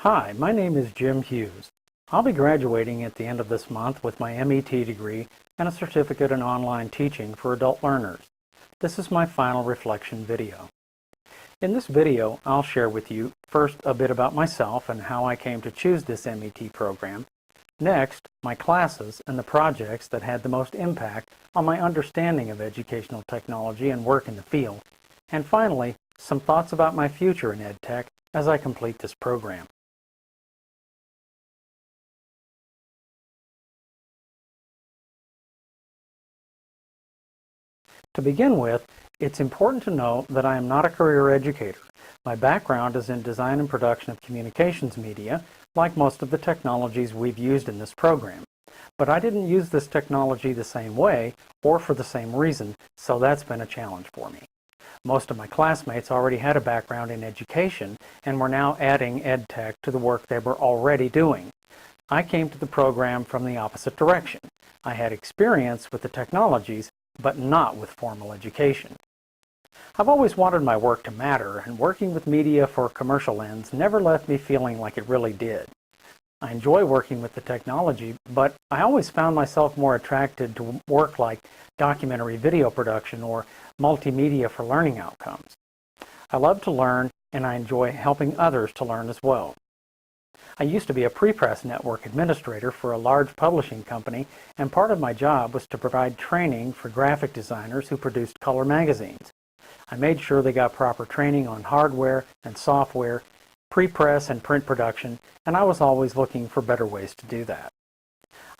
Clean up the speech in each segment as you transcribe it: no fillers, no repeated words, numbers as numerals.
Hi, my name is Jim Hughes. I'll be graduating at the end of this month with my MET degree and a certificate in online teaching for adult learners. This is my final reflection video. In this video, I'll share with you first a bit about myself and how I came to choose this MET program. Next, my classes and the projects that had the most impact on my understanding of educational technology and work in the field. And finally, some thoughts about my future in EdTech as I complete this program. To begin with, it's important to know that I am not a career educator. My background is in design and production of communications media, like most of the technologies we've used in this program. But I didn't use this technology the same way or for the same reason, so that's been a challenge for me. Most of my classmates already had a background in education and were now adding EdTech to the work they were already doing. I came to the program from the opposite direction. I had experience with the technologies, but not with formal education. I've always wanted my work to matter, and working with media for a commercial ends never left me feeling like it really did. I enjoy working with the technology, but I always found myself more attracted to work like documentary video production or multimedia for learning outcomes. I love to learn, and I enjoy helping others to learn as well. I used to be a prepress network administrator for a large publishing company, and part of my job was to provide training for graphic designers who produced color magazines. I made sure they got proper training on hardware and software, prepress and print production, and I was always looking for better ways to do that.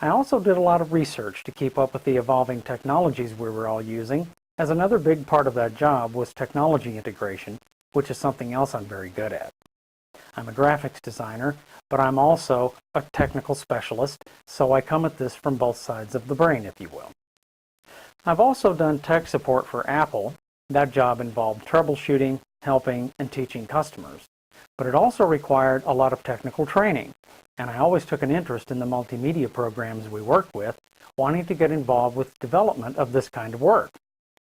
I also did a lot of research to keep up with the evolving technologies we were all using, as another big part of that job was technology integration, which is something else I'm very good at. I'm a graphics designer, but I'm also a technical specialist, so I come at this from both sides of the brain, if you will. I've also done tech support for Apple. That job involved troubleshooting, helping, and teaching customers. But it also required a lot of technical training, and I always took an interest in the multimedia programs we worked with, wanting to get involved with development of this kind of work.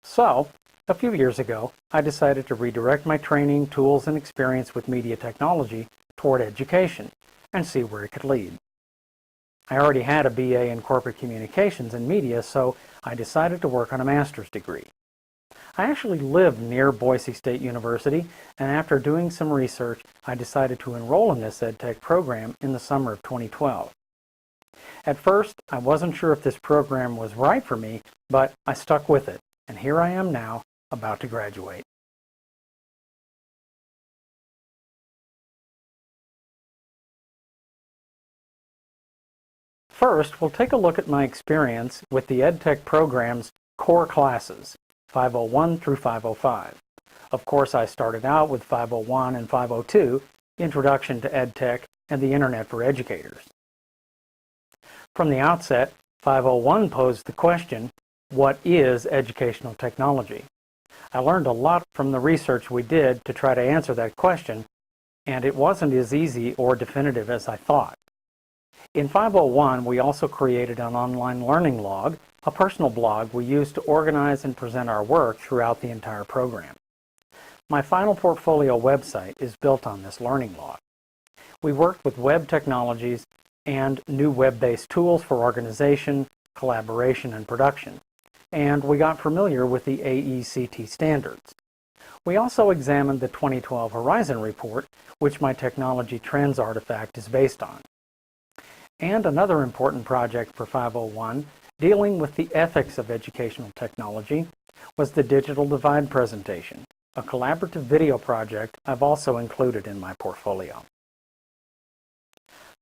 So, a few years ago, I decided to redirect my training, tools, and experience with media technology toward education and see where it could lead. I already had a BA in corporate communications and media, so I decided to work on a master's degree. I actually live near Boise State University, and after doing some research, I decided to enroll in this EdTech program in the summer of 2012. At first, I wasn't sure if this program was right for me, but I stuck with it, and here I am now, about to graduate. First, we'll take a look at my experience with the EdTech program's core classes, 501 through 505. Of course, I started out with 501 and 502, Introduction to EdTech and the Internet for Educators. From the outset, 501 posed the question, what is educational technology? I learned a lot from the research we did to try to answer that question, and it wasn't as easy or definitive as I thought. In 501, we also created an online learning log, a personal blog we used to organize and present our work throughout the entire program. My final portfolio website is built on this learning log. We worked with web technologies and new web-based tools for organization, collaboration, and production, and we got familiar with the AECT standards. We also examined the 2012 Horizon Report, which my Technology Trends artifact is based on. And another important project for 501, dealing with the ethics of educational technology, was the Digital Divide presentation, a collaborative video project I've also included in my portfolio.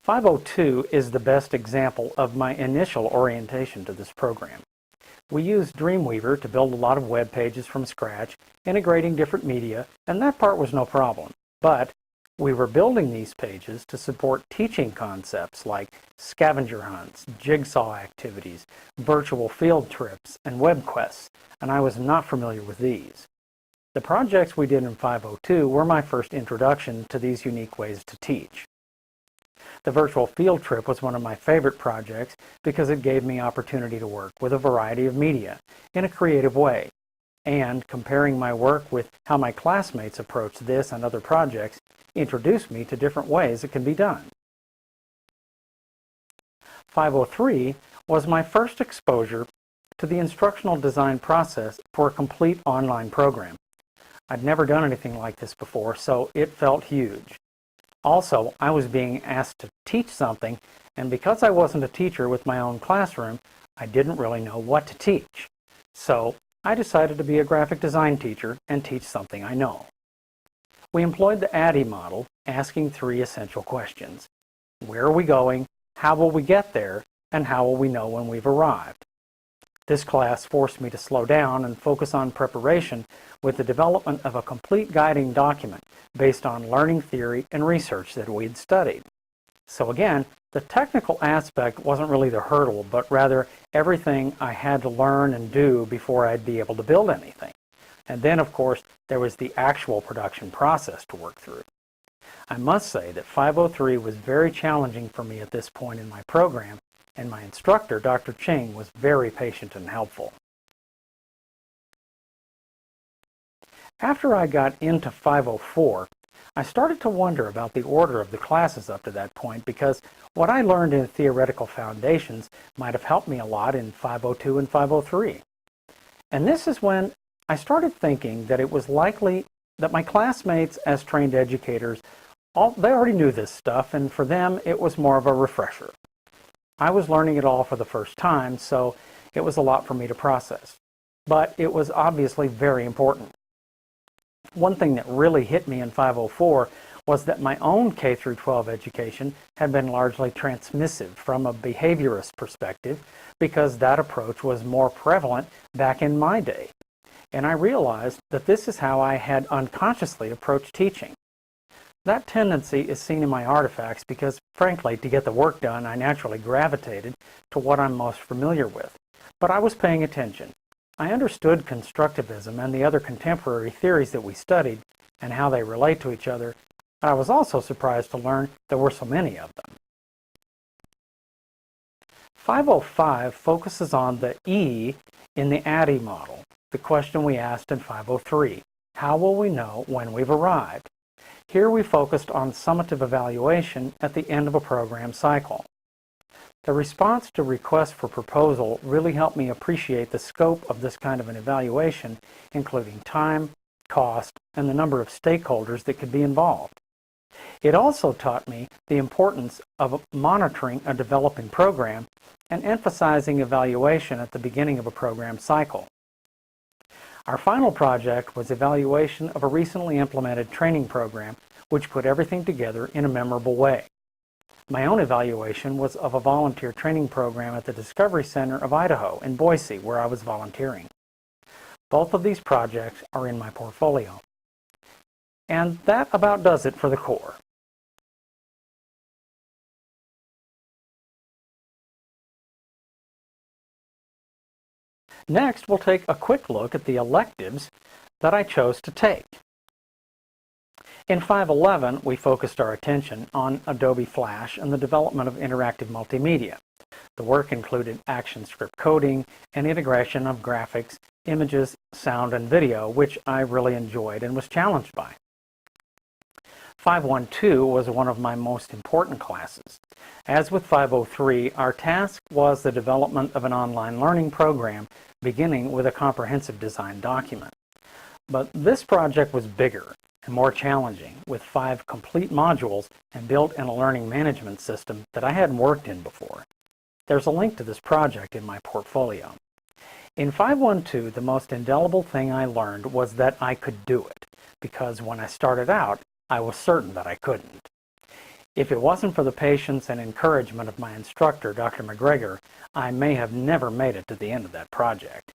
502 is the best example of my initial orientation to this program. We used Dreamweaver to build a lot of web pages from scratch, integrating different media, and that part was no problem. But we were building these pages to support teaching concepts like scavenger hunts, jigsaw activities, virtual field trips, and web quests, and I was not familiar with these. The projects we did in 502 were my first introduction to these unique ways to teach. The virtual field trip was one of my favorite projects because it gave me opportunity to work with a variety of media in a creative way. and comparing my work with how my classmates approach this and other projects introduced me to different ways it can be done. 503 was my first exposure to the instructional design process for a complete online program. I'd never done anything like this before, so it felt huge. Also, I was being asked to teach something, and because I wasn't a teacher with my own classroom, I didn't really know what to teach. So I decided to be a graphic design teacher and teach something I know. We employed the ADDIE model, asking 3 essential questions. Where are we going? How will we get there? And how will we know when we've arrived? This class forced me to slow down and focus on preparation with the development of a complete guiding document based on learning theory and research that we'd studied. So again, the technical aspect wasn't really the hurdle, but rather everything I had to learn and do before I'd be able to build anything. And then, of course, there was the actual production process to work through. I must say that 503 was very challenging for me at this point in my program, and my instructor, Dr. Ching, was very patient and helpful. After I got into 504, I started to wonder about the order of the classes up to that point because what I learned in theoretical foundations might have helped me a lot in 502 and 503. And this is when I started thinking that it was likely that my classmates as trained educators, they already knew this stuff, and for them it was more of a refresher. I was learning it all for the first time, so it was a lot for me to process. But it was obviously very important. One thing that really hit me in 504 was that my own K-12 education had been largely transmissive from a behaviorist perspective because that approach was more prevalent back in my day. And I realized that this is how I had unconsciously approached teaching. That tendency is seen in my artifacts because, frankly, to get the work done, I naturally gravitated to what I'm most familiar with. But I was paying attention. I understood constructivism and the other contemporary theories that we studied and how they relate to each other. I was also surprised to learn there were so many of them. 505 focuses on the E in the ADDIE model, the question we asked in 503. How will we know when we've arrived? Here we focused on summative evaluation at the end of a program cycle. The response to requests for proposal really helped me appreciate the scope of this kind of an evaluation, including time, cost, and the number of stakeholders that could be involved. It also taught me the importance of monitoring a developing program and emphasizing evaluation at the beginning of a program cycle. Our final project was evaluation of a recently implemented training program which put everything together in a memorable way. My own evaluation was of a volunteer training program at the Discovery Center of Idaho in Boise, where I was volunteering. Both of these projects are in my portfolio. And that about does it for the core. Next, we'll take a quick look at the electives that I chose to take. In 511, we focused our attention on Adobe Flash and the development of interactive multimedia. The work included ActionScript coding and integration of graphics, images, sound, and video, which I really enjoyed and was challenged by. 512 was one of my most important classes. As with 503, our task was the development of an online learning program beginning with a comprehensive design document. But this project was bigger and more challenging, with 5 complete modules and built in a learning management system that I hadn't worked in before. There's a link to this project in my portfolio. In 512, the most indelible thing I learned was that I could do it, because when I started out, I was certain that I couldn't. If it wasn't for the patience and encouragement of my instructor, Dr. McGregor, I may have never made it to the end of that project.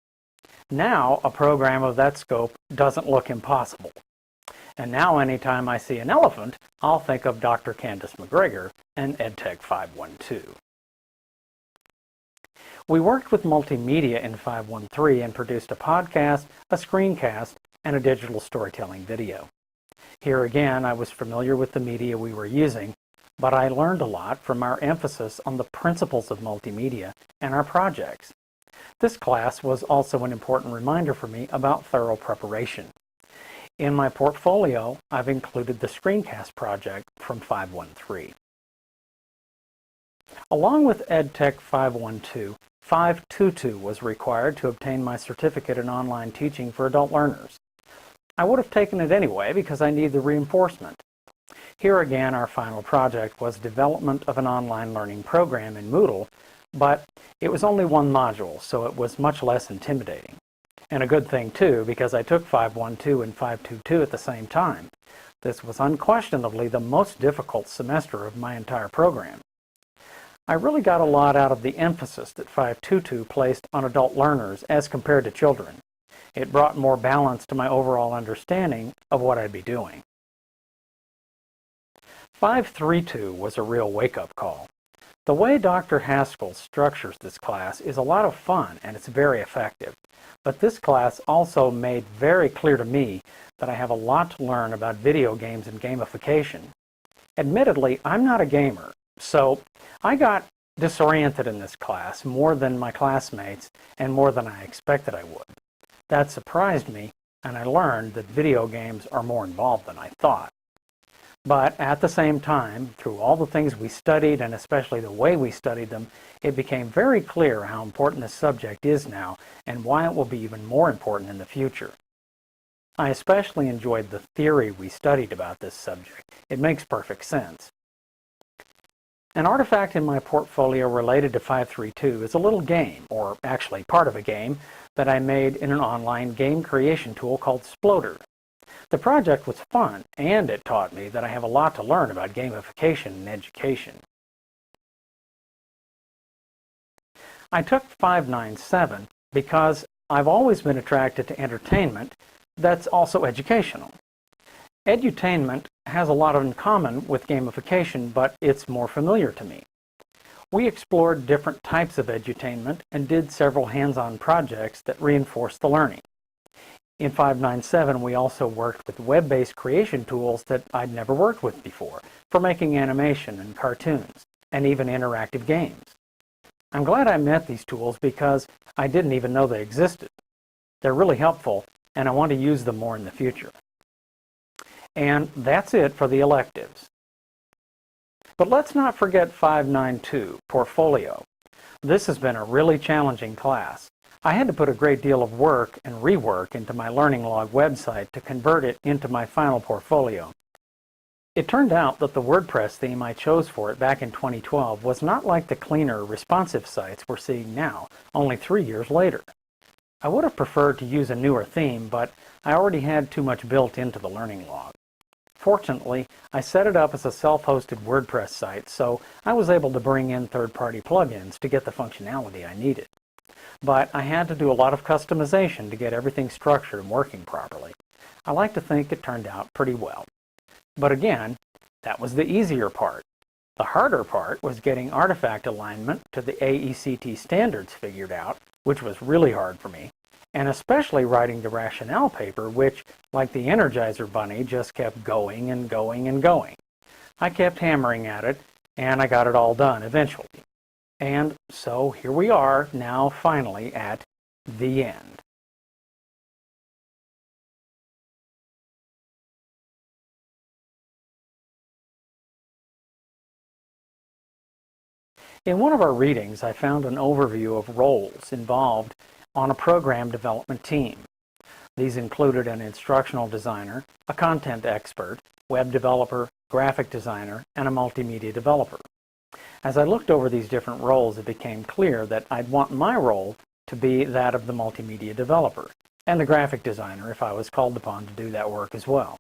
Now, a program of that scope doesn't look impossible. And now anytime I see an elephant, I'll think of Dr. Candace McGregor and EdTech 512. We worked with multimedia in 513 and produced a podcast, a screencast, and a digital storytelling video. Here again, I was familiar with the media we were using, but I learned a lot from our emphasis on the principles of multimedia and our projects. This class was also an important reminder for me about thorough preparation. In my portfolio, I've included the screencast project from 513. Along with EdTech 512, 522 was required to obtain my certificate in online teaching for adult learners. I would have taken it anyway because I need the reinforcement. Here again, our final project was development of an online learning program in Moodle, but it was only one module, so it was much less intimidating. And a good thing too, because I took 512 and 522 at the same time. This was unquestionably the most difficult semester of my entire program. I really got a lot out of the emphasis that 522 placed on adult learners as compared to children. It brought more balance to my overall understanding of what I'd be doing. 532 was a real wake-up call. The way Dr. Haskell structures this class is a lot of fun and it's very effective. But this class also made very clear to me that I have a lot to learn about video games and gamification. Admittedly, I'm not a gamer, so I got disoriented in this class more than my classmates and more than I expected I would. That surprised me, and I learned that video games are more involved than I thought. But at the same time, through all the things we studied, and especially the way we studied them, it became very clear how important this subject is now and why it will be even more important in the future. I especially enjoyed the theory we studied about this subject. It makes perfect sense. An artifact in my portfolio related to 532 is a little game, or actually part of a game, that I made in an online game creation tool called Sploder. The project was fun, and it taught me that I have a lot to learn about gamification in education. I took 597 because I've always been attracted to entertainment that's also educational. Edutainment has a lot in common with gamification, but it's more familiar to me. We explored different types of edutainment and did several hands-on projects that reinforced the learning. In 597, we also worked with web-based creation tools that I'd never worked with before for making animation and cartoons, and even interactive games. I'm glad I met these tools because I didn't even know they existed. They're really helpful, and I want to use them more in the future. And that's it for the electives. But let's not forget 592, Portfolio. This has been a really challenging class. I had to put a great deal of work and rework into my Learning Log website to convert it into my final portfolio. It turned out that the WordPress theme I chose for it back in 2012 was not like the cleaner, responsive sites we're seeing now, only 3 years later. I would have preferred to use a newer theme, but I already had too much built into the Learning Log. Fortunately, I set it up as a self-hosted WordPress site, so I was able to bring in third-party plugins to get the functionality I needed. But I had to do a lot of customization to get everything structured and working properly. I like to think it turned out pretty well. But again, that was the easier part. The harder part was getting artifact alignment to the AECT standards figured out, which was really hard for me, and especially writing the rationale paper, which, like the Energizer Bunny, just kept going and going and going. I kept hammering at it, and I got it all done eventually. And so here we are now finally at the end. In one of our readings, I found an overview of roles involved on a program development team. These included an instructional designer, a content expert, web developer, graphic designer, and a multimedia developer. As I looked over these different roles, it became clear that I'd want my role to be that of the multimedia developer, and the graphic designer if I was called upon to do that work as well.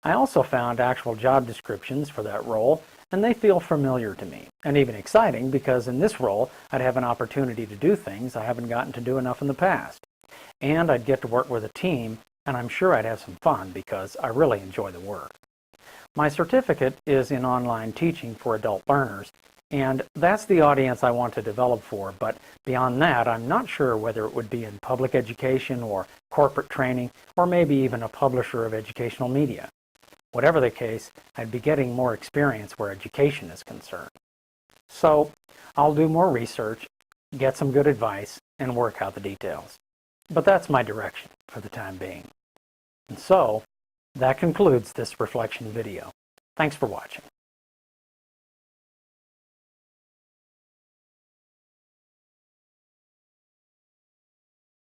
I also found actual job descriptions for that role, and they feel familiar to me, and even exciting because in this role I'd have an opportunity to do things I haven't gotten to do enough in the past. And I'd get to work with a team, and I'm sure I'd have some fun because I really enjoy the work. My certificate is in online teaching for adult learners, and that's the audience I want to develop for, but beyond that, I'm not sure whether it would be in public education or corporate training, or maybe even a publisher of educational media. Whatever the case, I'd be getting more experience where education is concerned. So I'll do more research, get some good advice, and work out the details. But that's my direction for the time being. And so, that concludes this reflection video. Thanks for watching.